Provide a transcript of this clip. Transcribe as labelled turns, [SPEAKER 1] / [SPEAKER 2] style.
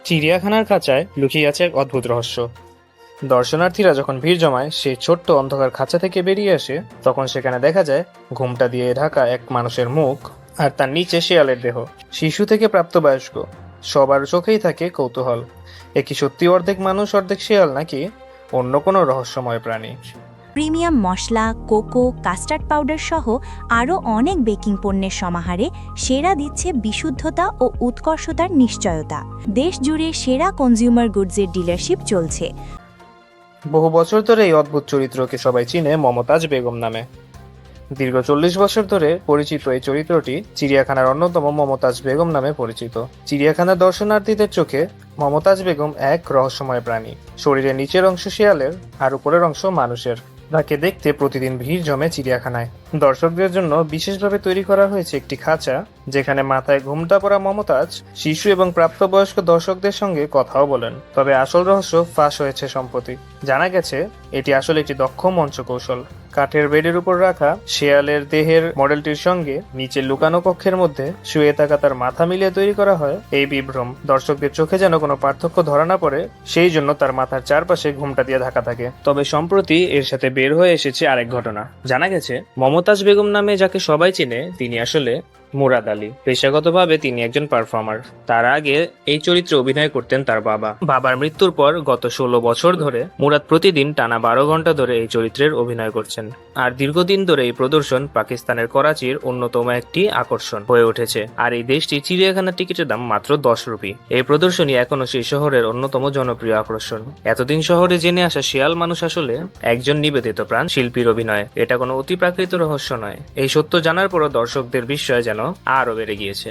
[SPEAKER 1] চিড়িয়াখানার খাঁচায় লুকিয়ে আছে এক অদ্ভুত রহস্য। দর্শনার্থীরা যখন ভিড় জমায় সেই ছোট্ট অন্ধকার খাঁচা থেকে বেরিয়ে আসে, তখন সেখানে দেখা যায় ঘুমটা দিয়ে ঢাকা এক মানুষের মুখ, আর তার নিচে শেয়ালের দেহ। শিশু থেকে প্রাপ্তবয়স্ক সবার চোখেই থাকে কৌতূহল, এ কি সত্যি অর্ধেক মানুষ অর্ধেক শেয়াল, নাকি অন্য কোনো রহস্যময় প্রাণী?
[SPEAKER 2] প্রিমিয়াম মশলা, কোকো, কাস্টার্ড পাউডার সহ আরও অনেক বেকিং পণ্যের সমাহারে সেরা দিচ্ছে বিশুদ্ধতা ও উৎকর্ষতার নিশ্চয়তা। দেশ জুড়ে সেরা কনজিউমার গুডসের ডিলারশিপ চলছে।
[SPEAKER 1] বহু বছর ধরে এই অদ্ভুত চরিত্রকে সবাই চিনে মমতাজ বেগম নামে। দীর্ঘ 40 বছর ধরে পরিচিত এই চরিত্রটি চিড়িয়াখানার অন্যতম মমতাজ বেগম নামে পরিচিত। চিড়িয়াখানার দর্শনার্থীদের চোখে মমতাজ বেগম এক রহস্যময় প্রাণী। শরীরের নিচের অংশ শেয়ালের আর উপরের অংশ মানুষের। তাকে দেখতে প্রতিদিন ভিড় জমে চিড়িয়াখানায়। দর্শকদের জন্য বিশেষভাবে তৈরি করা হয়েছে একটি খাঁচা, যেখানে মাথায় ঘোমটা পরা মমতাজ শিশু এবং প্রাপ্তবয়স্ক দর্শকদের সঙ্গে কথাও বলেন। তবে আসল রহস্য ফাঁস হয়েছে সম্প্রতি। জানা গেছে এটি আসলে একটি দক্ষ মঞ্চ কৌশল। কাঠের বেডের উপর রাখা শেয়ালের দেহের মডেলটির সঙ্গে নিচে লুকানো কক্ষের মধ্যে শুয়ে থাকা তার মাথা মিলিয়ে তৈরি করা হয় এই বিভ্রম। দর্শকদের চোখে যেন কোনো পার্থক্য ধরা না পড়ে, সেই জন্য তার মাথার চারপাশে ঘোমটা দিয়ে ঢাকা থাকে। তবে সম্প্রতি এর সাথে বের হয়ে এসেছে আরেক ঘটনা। জানা গেছে মমতাজ বেগম নামে যাকে সবাই চেনে, তিনি আসলে মুরাদ আলী। পেশাগতভাবে তিনি একজন পারফর্মার। তার আগে এই চরিত্রে অভিনয় করতেন তার বাবার মৃত্যুর পর গত 16 বছর ধরে মুরাদ প্রতিদিন টানা 12 ঘন্টা ধরে এই চরিত্রের অভিনয় করছেন। আর দীর্ঘদিন ধরে এই প্রদর্শন পাকিস্তানের করাচির অন্যতম একটি আকর্ষণ হয়ে উঠেছে। আর এই দেশটি চিড়িয়াখানার টিকিটের দাম মাত্র 10 রুপি। এই প্রদর্শনী এখনো সেই শহরের অন্যতম জনপ্রিয় আকর্ষণ। এতদিন শহরে জেনে আসা শিয়াল মানুষ আসলে একজন নিবেদিত প্রাণ শিল্পীর অভিনয়। এটা কোনো অতিপ্রাকৃত রহস্য নয়। এই সত্য জানার পরও দর্শকদের বিস্ময় যেন আরো বেড়ে গিয়েছে।